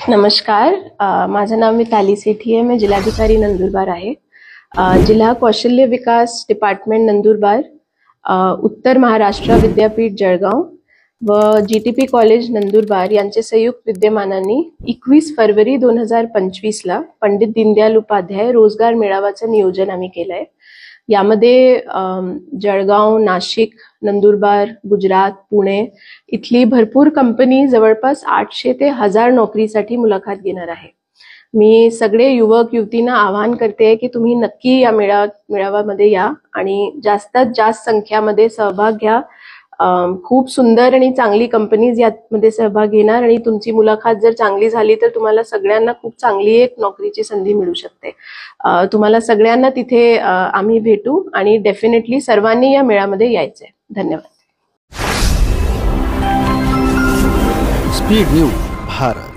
नमस्कार. माझं नाव मिताली सेठी आहे. मैं जिल्हाधिकारी नंदुरबार आहे. जिल्हा कौशल्य विकास डिपार्टमेंट नंदुरबार, उत्तर महाराष्ट्र विद्यापीठ जळगाव व जीटीपी कॉलेज नंदुरबार यांचे संयुक्त विद्यमानांनी 21 फरवरी 2025 ला पंडित दीनदयाल उपाध्याय रोजगार मेळाव्याचं नियोजन आम्ही केलंय. यामध्ये जळगाव, नाशिक, नंदुरबार, गुजरात, पुणे इथली भरपूर कंपनी जवळपास 800 ते 1000 नोकरीसाठी मुलाखत घेणार आहे. मी सगळे युवक युवतींना आवाहन करते की तुम्ही नक्की या मेळाव्यामध्ये या आणि जास्तीत जास्त संख्यामध्ये सहभाग घ्या. खूप सुंदर आणि चांगली कंपनीज यामध्ये सहभाग घेणार आणि तुमची मुलाखत जर चांगली झाली तर तुम्हाला सगळ्यांना खूप चांगली एक नोकरीची संधी मिळू शकते. तुम्हाला सगळ्यांना तिथे आम्ही भेटू आणि डेफिनेटली सर्वांनी या मेळाव्यामध्ये यायचंय. धन्यवाद. Speed news Bharat.